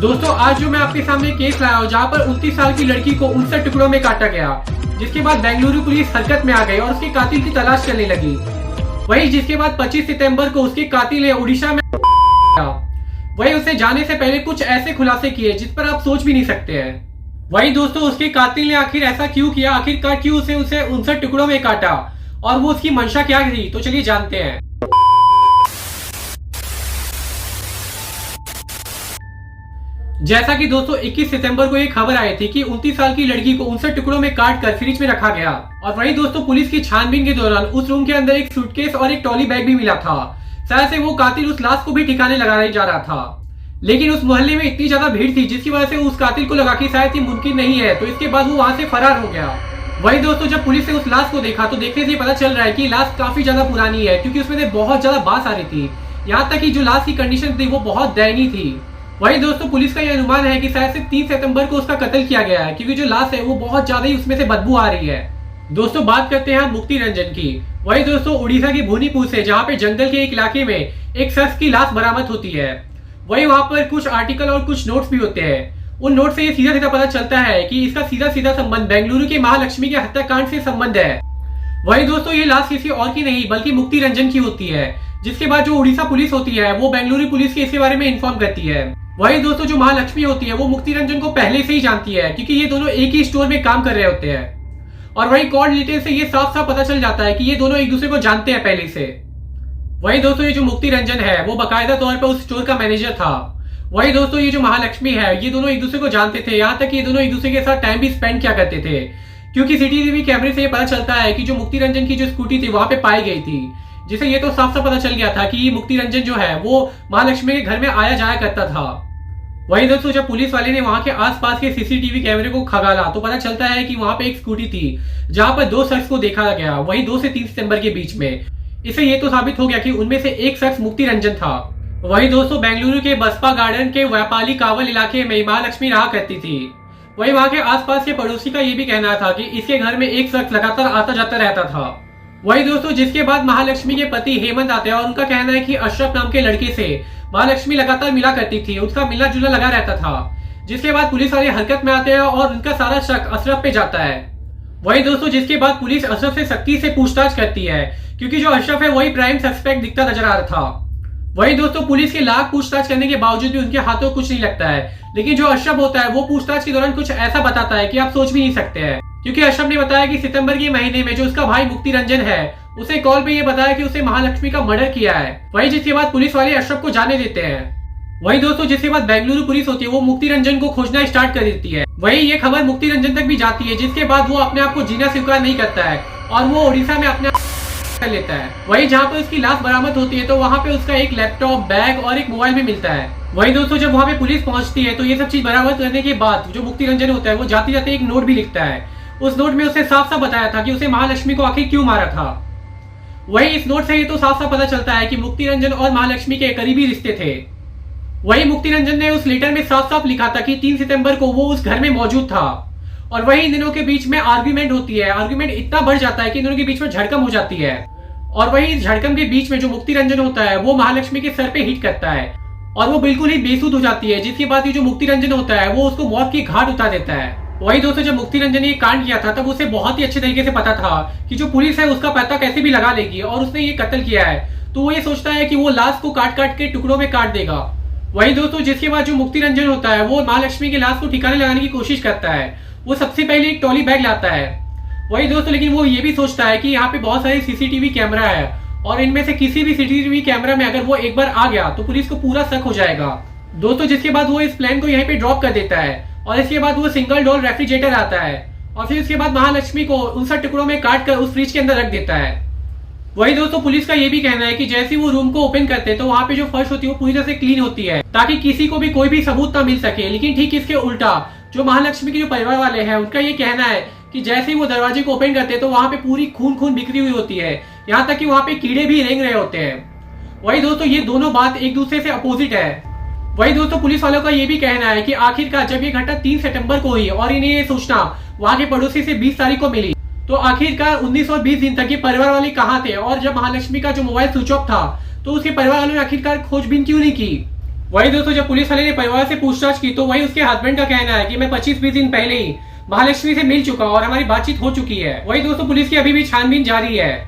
दोस्तों आज जो मैं आपके सामने केस लाया हूँ जहाँ पर 29 साल की लड़की को 59 टुकड़ों में काटा गया, जिसके बाद बेंगलुरु पुलिस हरकत में आ गई और उसके कातिल की तलाश करने लगी। वही जिसके बाद 25 सितंबर को उसके कातिल ने उड़ीसा में वही उसे जाने से पहले कुछ ऐसे खुलासे किए जिस पर आप सोच भी नहीं सकते हैं। वही दोस्तों उसके कातिल ने आखिर ऐसा क्यों किया, आखिरकार क्यों उसे 59 टुकड़ों में काटा और वो उसकी मंशा क्या थी, तो चलिए जानते हैं। जैसा कि दोस्तों 21 सितंबर को एक खबर आई थी कि 29 साल की लड़की को 59 टुकड़ों में काट कर फ्रिज में रखा गया और वहीं दोस्तों पुलिस की छानबीन के दौरान उस रूम के अंदर एक सूटकेस और एक ट्रॉली बैग भी मिला था। शायद से वो कातिल उस लाश को भी ठिकाने लगाने जा रहा था, लेकिन उस मोहल्ले में इतनी ज्यादा भीड़ थी जिसकी वजह से उस कातिल को लगा कि शायद ये मुमकिन नहीं है, तो इसके बाद वो वहां से फरार हो गया। वही दोस्तों जब पुलिस ने उस लाश को देखा तो देखने से पता चल रहा है कि लाश काफी ज्यादा पुरानी है, क्योंकि उसमें से बहुत ज्यादा बांस आ रही थी। यहाँ तक कि जो लाश की कंडीशन थी वो बहुत दयनीय थी। वही दोस्तों पुलिस का यह अनुमान है कि शायद से 3 सितंबर को उसका कत्ल किया गया है, क्योंकि जो लाश है वो बहुत ज्यादा ही उसमें से बदबू आ रही है। दोस्तों बात करते हैं मुक्ति रंजन की। वही दोस्तों उड़ीसा की भूनीपुर से जहाँ पे जंगल के एक इलाके में एक शख्स की लाश बरामद होती है। वही वहां पर कुछ आर्टिकल और कुछ नोट्स भी होते हैं। उन नोट से ये सीधा सीधा पता चलता है कि इसका सीधा सीधा संबंध बेंगलुरु के महालक्ष्मी के हत्याकांड से संबंध है। वही दोस्तों ये लाश किसी और की नहीं बल्कि मुक्ति रंजन की होती है, जिसके बाद जो उड़ीसा पुलिस होती है वो बेंगलुरु पुलिस के इसके बारे में इन्फॉर्म करती है। वही दोस्तों जो महालक्ष्मी होती है वो मुक्ति रंजन को पहले से ही जानती है, क्योंकि ये दोनों एक ही स्टोर में काम कर रहे होते हैं। और वही कॉल डिटेल से ये साफ साफ पता चल जाता है कि ये दोनों एक दूसरे को जानते हैं पहले से। वही दोस्तों ये जो मुक्ति रंजन है वो बाकायदा तौर पर उस स्टोर का मैनेजर था। वही दोस्तों ये जो महालक्ष्मी है ये दोनों एक दूसरे को जानते थे, यहाँ तक ये दोनों एक दूसरे के साथ टाइम भी स्पेंड किया करते थे, क्योंकि सीसीटीवी कैमरे से ये पता चलता है कि जो मुक्ति रंजन की जो स्कूटी थी वहां पे पाई गई थी, जिसे ये तो साफ साफ पता चल गया था कि मुक्ति रंजन जो है वो महालक्ष्मी के घर में आया जाया करता था। वही दोस्तों जब पुलिस वाले ने वहां के आसपास के सीसीटीवी कैमरे को खंगाला तो पता चलता है कि वहां पे एक स्कूटी थी जहां पर 2 शख्स को देखा गया, वही 2 से 3 सितंबर के बीच में। इससे ये तो साबित हो गया कि उनमें से एक शख्स मुक्ति रंजन था। वही दोस्तों बेंगलुरु के बसपा गार्डन के व्यापाली कावल इलाके में महालक्ष्मी रहा करती थी। वही वहां के आसपास के पड़ोसी का ये भी कहना था कि इसके घर में एक शख्स लगातार आता जाता रहता था। वही दोस्तों जिसके बाद महालक्ष्मी के पति हेमंत आते हैं और उनका कहना है कि अशरफ नाम के लड़के से महालक्ष्मी लगातार मिला करती थी, उसका मिलना जुलना लगा रहता था। जिसके बाद पुलिस वाले हरकत में आते हैं और उनका सारा शक अशरफ पे जाता है। वही दोस्तों जिसके बाद पुलिस अशरफ से सख्ती से पूछताछ करती है, क्योंकि जो अशरफ है वही प्राइम सस्पेक्ट दिखता नजर आ रहा था। वही दोस्तों पुलिस के लाख पूछताछ करने के बावजूद भी उनके हाथों कुछ नहीं लगता है, लेकिन जो अशरफ होता है वो पूछताछ के दौरान कुछ ऐसा बताता है कि आप सोच भी नहीं सकते हैं। क्योंकि अशरफ ने बताया कि सितंबर के महीने में जो उसका भाई मुक्ति रंजन है उसे कॉल पे ये बताया कि उसे महालक्ष्मी का मर्डर किया है। वही जिसके बाद पुलिस वाले अशरफ को जाने देते हैं। वही दोस्तों जिसके बाद बेंगलुरु पुलिस होती है वो मुक्ति रंजन को खोजना स्टार्ट कर देती है। वही ये खबर मुक्ति रंजन तक भी जाती है, जिसके बाद वो अपने आप को जीना स्वीकार नहीं करता है और वो उड़ीसा में अपने कर लेता है। वही जहाँ पे उसकी लाश बरामद होती है तो वहाँ पे उसका एक लैपटॉप, बैग और एक मोबाइल भी मिलता है। वही दोस्तों जब वहाँ पे पुलिस पहुंचती है तो ये सब चीज बरामद करने के बाद जो मुक्ति रंजन होता है वो जाते जाते एक नोट भी लिखता है। उस नोट में उसे साफ साफ बताया था कि उसे महालक्ष्मी को आखिर क्यों मारा था। वही इस नोट से ये तो साफ साफ पता चलता है कि मुक्ति रंजन और महालक्ष्मी के करीबी रिश्ते थे। वही मुक्ति रंजन ने उस लेटर में साफ साफ लिखा था कि 3 सितंबर को वो उस घर में मौजूद था। और वही इन दिनों के बीच में आर्ग्यूमेंट होती है। आर्ग्यूमेंट इतना बढ़ जाता है कि इन दोनों के बीच में झड़कम हो जाती है। और वही इस झड़कम के बीच में जो मुक्ति रंजन होता है वो महालक्ष्मी के सर पे हिट करता है और वो बिल्कुल ही बेसुध हो जाती है, जिसके बाद ये जो मुक्ति रंजन होता है वो उसको मौत की घाट उतार देता है। वही दोस्तों जब मुक्ति रंजन ने ये कांड किया था तब उसे बहुत ही अच्छे तरीके से पता था कि जो पुलिस है उसका पता कैसे भी लगा लेगी और उसने ये कत्ल किया है, तो वो ये सोचता है कि वो लाश को काट काट के टुकड़ों में काट देगा। वही दोस्तों जिसके बाद जो मुक्ति रंजन होता है वो महालक्ष्मी की लाश को ठिकाने लगाने की कोशिश करता है। वो सबसे पहले एक ट्रॉली बैग लाता है। वही दोस्तों लेकिन वो ये भी सोचता है कि यहाँ पे बहुत सारे सीसीटीवी कैमरा है और इनमें से किसी भी सीसीटीवी कैमरा में अगर वो एक बार आ गया तो पुलिस को पूरा शक हो जाएगा। दोस्तों जिसके बाद वो इस प्लान को यहीं पे ड्रॉप कर देता है और इसके बाद वो सिंगल डोर रेफ्रिजरेटर आता है और फिर उसके बाद महालक्ष्मी को 59 टुकड़ों में काट कर उस फ्रिज के अंदर रख देता है। वही दोस्तों पुलिस का ये भी कहना है कि जैसे वो रूम को ओपन करते हैं तो वहां पे जो फर्श होती है वो पूरी तरह से क्लीन होती है ताकि किसी को भी कोई भी सबूत ना मिल सके। लेकिन ठीक इसके उल्टा जो महालक्ष्मी के जो परिवार वाले हैं उनका ये कहना है कि जैसे ही वो दरवाजे को ओपन करते हैं तो वहां पे पूरी खून खून बिखरी हुई होती है, यहाँ तक कि वहां पे कीड़े भी रेंग रहे होते हैं। वही दोस्तों ये दोनों बात एक दूसरे से अपोजिट है। वही दोस्तों पुलिस वालों का ये भी कहना है कि आखिरकार जब ये घटना 3 सितंबर को हुई और इन्हें ये सूचना वहां के पड़ोसी से 20 तारीख को मिली, तो आखिरकार 19 और 20 दिन तक ये परिवार वाले कहाँ थे और जब महालक्ष्मी का जो मोबाइल स्विच ऑफ था तो उसके परिवार वालों ने आखिरकार खोजबीन क्यों नहीं की। वही दोस्तों जब पुलिस वाले ने परिवार से पूछताछ की तो वही उसके हस्बैंड का कहना है कि मैं 25-20 दिन पहले ही महालक्ष्मी से मिल चुका हूं और हमारी बातचीत हो चुकी है। वही दोस्तों पुलिस की अभी भी छानबीन जारी है।